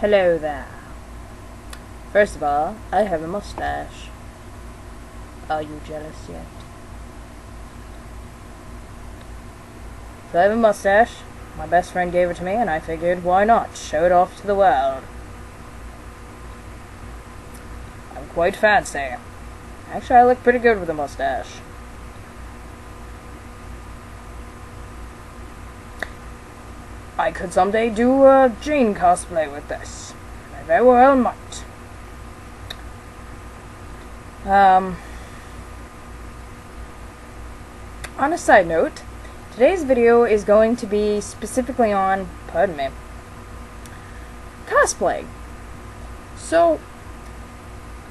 Hello there. First of all, I have a mustache. Are you jealous yet? So I have a mustache. My best friend gave it to me, and I figured, why not? Show it off to the world. I'm quite fancy. Actually, I look pretty good with a mustache. I could someday do a Jane cosplay with this. I very well might. On a side note, today's video is going to be specifically on, cosplay. So,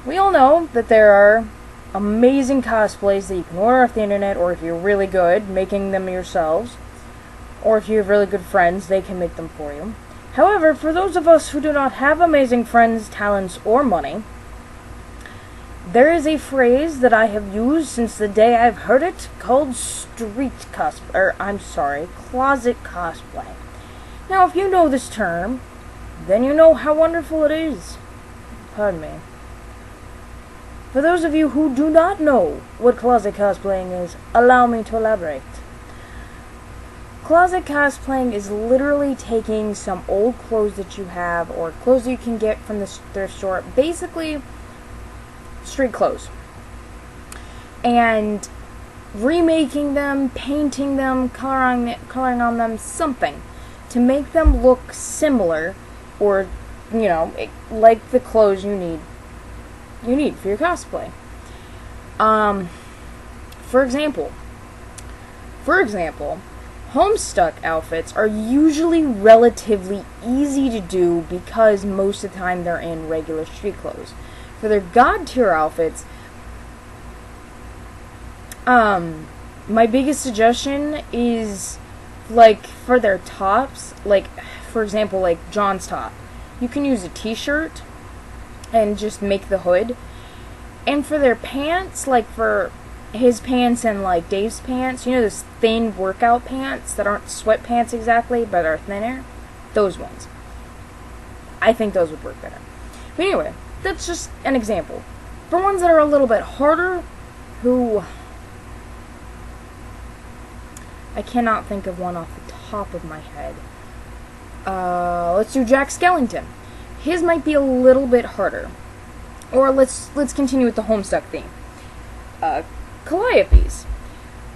we all know that there are amazing cosplays that you can order off the internet, or if you're really good, making them yourselves. Or if you have really good friends, they can make them for you. However, for those of us who do not have amazing friends, talents, or money, there is a phrase that I have used since the day I've heard it called closet cosplay. Now, if you know this term, then you know how wonderful it is. Pardon me. For those of you who do not know what closet cosplaying is, allow me to elaborate. Closet cosplaying is literally taking some old clothes that you have, or clothes that you can get from the thrift store, basically street clothes, and remaking them, painting them, coloring on them, something to make them look similar, or like the clothes you need for your cosplay. For example, Homestuck outfits are usually relatively easy to do because most of the time they're in regular street clothes. For their god tier outfits, my biggest suggestion is, like, for their tops, like, for example, like John's top, you can use a t-shirt and just make the hood. And for their pants, like for his pants and like Dave's pants, you know, those thin workout pants that aren't sweatpants exactly, but are thinner? Those ones. I think those would work better. But anyway, that's just an example. For ones that are a little bit harder, I cannot think of one off the top of my head. Let's do Jack Skellington. His might be a little bit harder. Or let's continue with the Homestuck theme. Calliope's.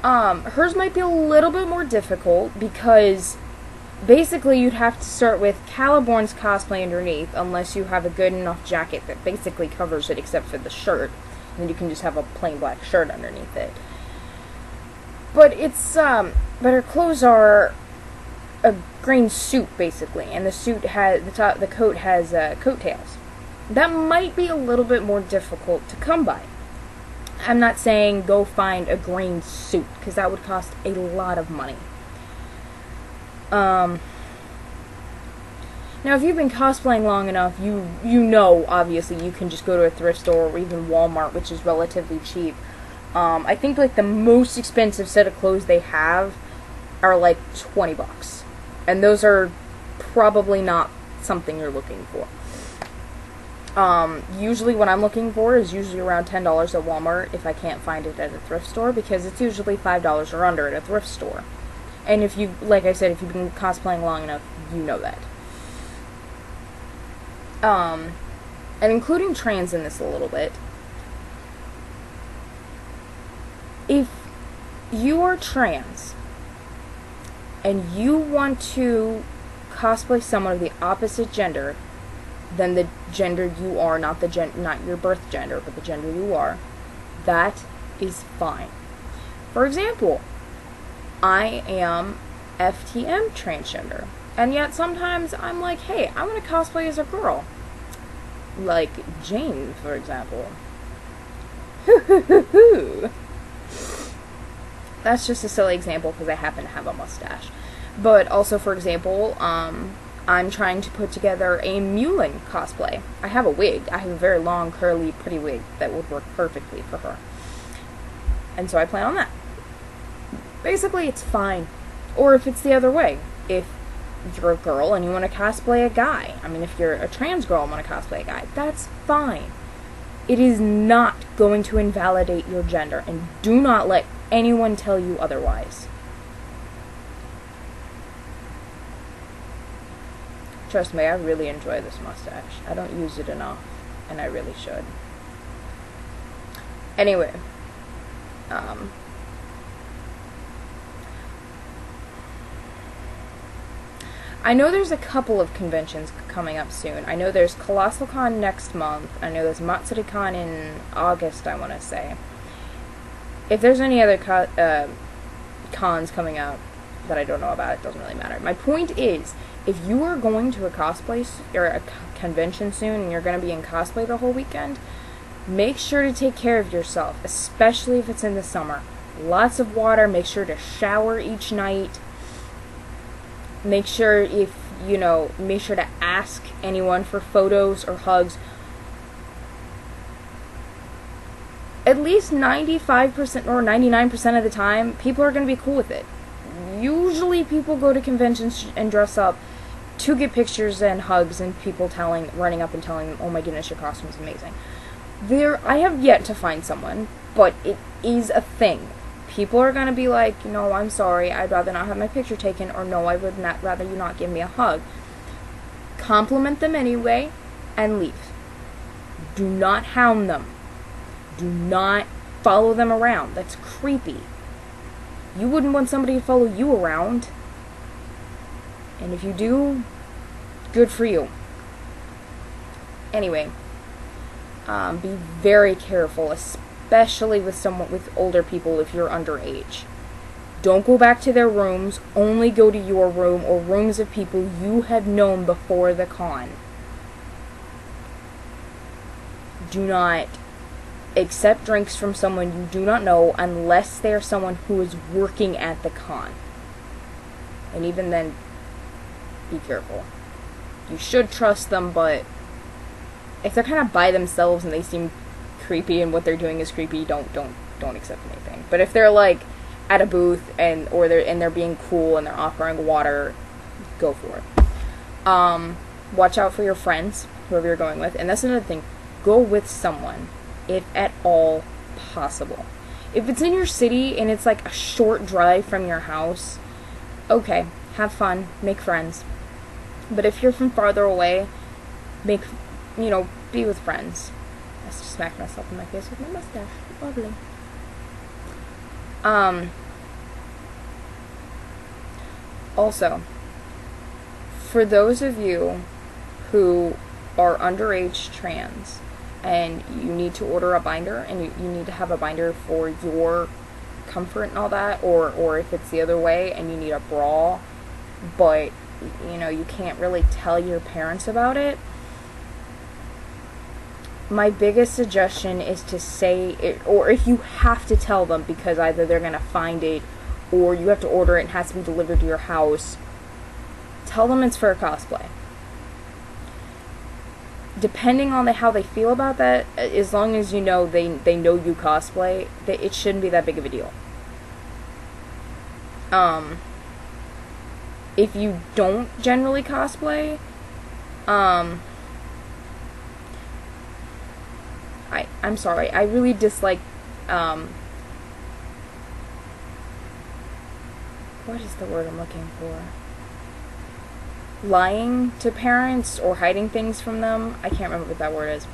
Hers might be a little bit more difficult because basically you'd have to start with Caliborn's cosplay underneath, unless you have a good enough jacket that basically covers it except for the shirt. And then you can just have a plain black shirt underneath it. But it's, but her clothes are a green suit basically, and the suit has, the coat has, coattails. That might be a little bit more difficult to come by. I'm not saying go find a green suit, because that would cost a lot of money. Now, if you've been cosplaying long enough, you know, obviously, you can just go to a thrift store or even Walmart, which is relatively cheap. I think, like, the most expensive set of clothes they have are, like, $20. And those are probably not something you're looking for. Usually what I'm looking for is usually around $10 at Walmart if I can't find it at a thrift store, because it's usually $5 or under at a thrift store. And if you, like I said, if you've been cosplaying long enough, you know that. And including trans in this a little bit, if you are trans and you want to cosplay someone of the opposite gender than the gender you are, not your birth gender, but the gender you are, that is fine. For example, I am FTM transgender, and yet sometimes I'm like, hey, I want to cosplay as a girl. Like Jane, for example. That's just a silly example because I happen to have a mustache. But also, for example, I'm trying to put together a Mulan cosplay. I have a wig. I have a very long, curly, pretty wig that would work perfectly for her. And so I plan on that. Basically, it's fine. Or if it's the other way. If you're a girl and you want to cosplay a guy. I mean, if you're a trans girl and want to cosplay a guy, that's fine. It is not going to invalidate your gender, and do not let anyone tell you otherwise. Trust me, I really enjoy this mustache. I don't use it enough, and I really should. Anyway, I know there's a couple of conventions coming up soon. I know there's Colossal Con next month. I know there's Matsuri Con in August, I want to say. If there's any other cons coming up that I don't know about, it doesn't really matter. My point is, if you are going to a cosplay or a convention soon and you're going to be in cosplay the whole weekend, make sure to take care of yourself, especially if it's in the summer. Lots of water. Make sure to shower each night. Make sure make sure to ask anyone for photos or hugs. At least 95% or 99% of the time, people are going to be cool with it. Usually people go to conventions and dress up to get pictures and hugs and people running up and telling them, oh my goodness, your costume is amazing. I have yet to find someone, but it is a thing. People are going to be like, no, I'm sorry, I'd rather not have my picture taken, or no, I would not rather you not give me a hug. Compliment them anyway, and leave. Do not hound them. Do not follow them around. That's creepy. You wouldn't want somebody to follow you around. And if you do, good for you. Anyway, be very careful, especially with older people if you're underage. Don't go back to their rooms. Only go to your room or rooms of people you have known before the con. Do not accept drinks from someone you do not know unless they are someone who is working at the con. And even then, be careful. You should trust them, but if they're kind of by themselves and they seem creepy and what they're doing is creepy, don't accept anything. But if they're like at a booth and they're being cool and they're offering water, go for it. Watch out for your friends, whoever you're going with. And that's another thing. Go with someone, if at all possible. If it's in your city and it's like a short drive from your house, okay, have fun, make friends. But if you're from farther away, be with friends. I just smacked myself in my face with my mustache. Lovely. Also, for those of you who are underage trans and you need to order a binder and you need to have a binder for your comfort and all that, or if it's the other way and you need a bra, but you can't really tell your parents about it, my biggest suggestion is to say it, or if you have to tell them because either they're going to find it or you have to order it and it has to be delivered to your house, tell them it's for a cosplay. Depending on how they feel about that, as long as they know you cosplay, it shouldn't be that big of a deal. If you don't generally cosplay, I'm sorry, I really dislike, what is the word I'm looking for? Lying to parents or hiding things from them. I can't remember what that word is.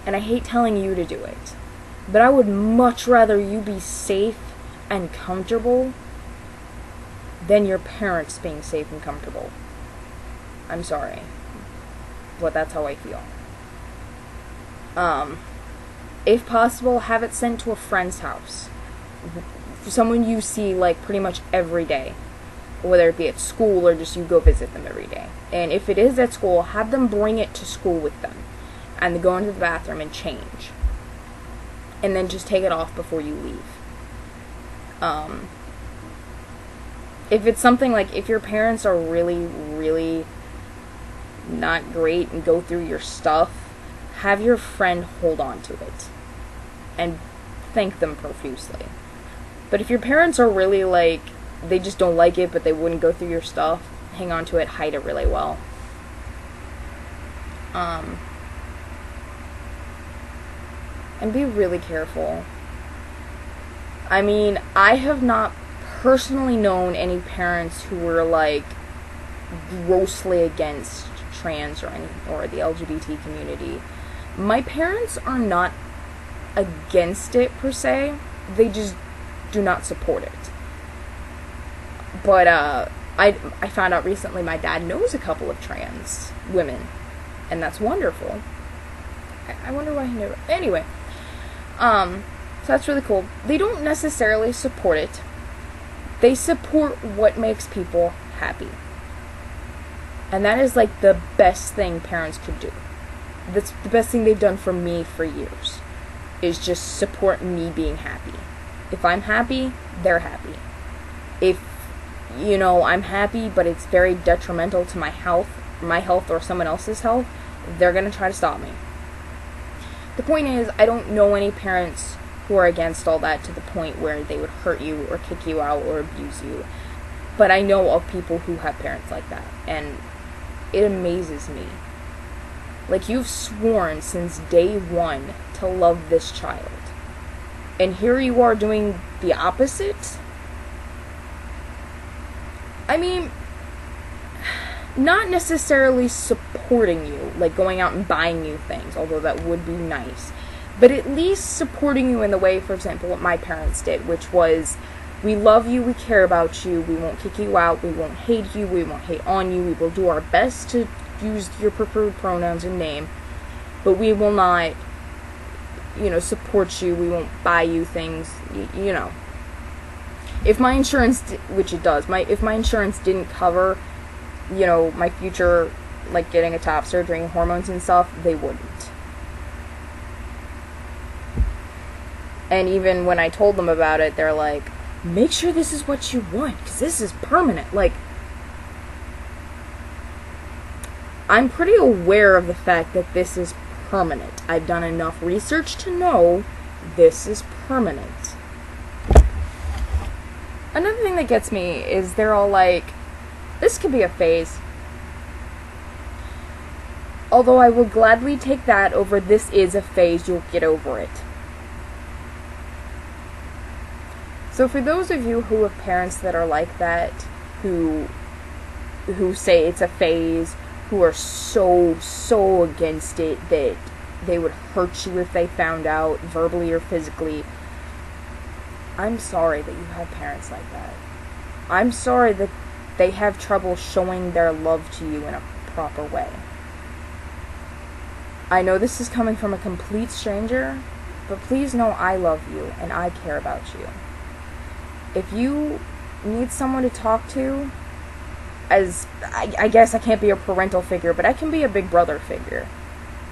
And I hate telling you to do it. But I would much rather you be safe and comfortable than your parents being safe and comfortable. I'm sorry. But that's how I feel. If possible, have it sent to a friend's house. Someone you see, like, pretty much every day. Whether it be at school or just you go visit them every day. And if it is at school, have them bring it to school with them. And go into the bathroom and change. And then just take it off before you leave. If it's something like, if your parents are really, really not great and go through your stuff, have your friend hold on to it. And thank them profusely. But if your parents are really like, they just don't like it, but they wouldn't go through your stuff, hang on to it, hide it really well. And be really careful. I mean, I have not personally known any parents who were, like, grossly against trans or the LGBT community. My parents are not against it, per se. They just do not support it. But, I found out recently my dad knows a couple of trans women. And that's wonderful. I wonder why he knew it. Anyway. So that's really cool. They don't necessarily support it. They support what makes people happy. And that is, like, the best thing parents could do. That's the best thing they've done for me for years. Is just support me being happy. If I'm happy, they're happy. If, you know, I'm happy, but it's very detrimental to my health or someone else's health, they're gonna try to stop me. The point is, I don't know any parents who are against all that to the point where they would hurt you or kick you out or abuse you. But I know of people who have parents like that, and it amazes me. Like, you've sworn since day one to love this child. And here you are doing the opposite? I mean, not necessarily supporting you, like going out and buying you things, although that would be nice. But at least supporting you in the way, for example, what my parents did, which was, we love you, we care about you, we won't kick you out, we won't hate you, we won't hate on you, we will do our best to use your preferred pronouns and name, but we will not, you know, support you, we won't buy you things, you know. If my insurance, which it does, if my insurance didn't cover, you know, my future, like getting a top surgery and hormones and stuff, they wouldn't. And even when I told them about it, they're like, make sure this is what you want, because this is permanent. Like, I'm pretty aware of the fact that this is permanent. I've done enough research to know this is permanent. Another thing that gets me is they're all like, this could be a phase. Although I will gladly take that over this is a phase, you'll get over it. So for those of you who have parents that are like that, who say it's a phase, who are so against it that they would hurt you if they found out, verbally or physically, I'm sorry that you have parents like that. I'm sorry that they have trouble showing their love to you in a proper way. I know this is coming from a complete stranger, but please know I love you and I care about you. If you need someone to talk to, as I guess I can't be a parental figure, but I can be a big brother figure.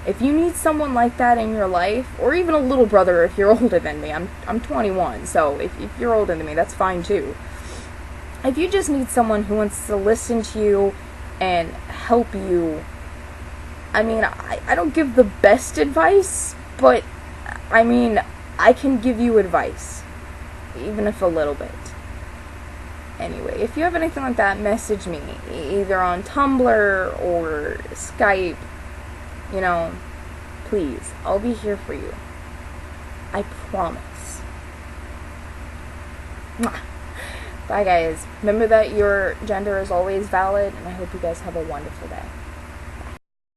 If you need someone like that in your life, or even a little brother if you're older than me, I'm 21, so if you're older than me, that's fine too. If you just need someone who wants to listen to you and help you, I mean, I don't give the best advice, but, I mean, I can give you advice, even if a little bit. Anyway, if you have anything like that, message me, either on Tumblr or Skype, you know, please, I'll be here for you. I promise. Mwah. Bye, guys. Remember that your gender is always valid, and I hope you guys have a wonderful day.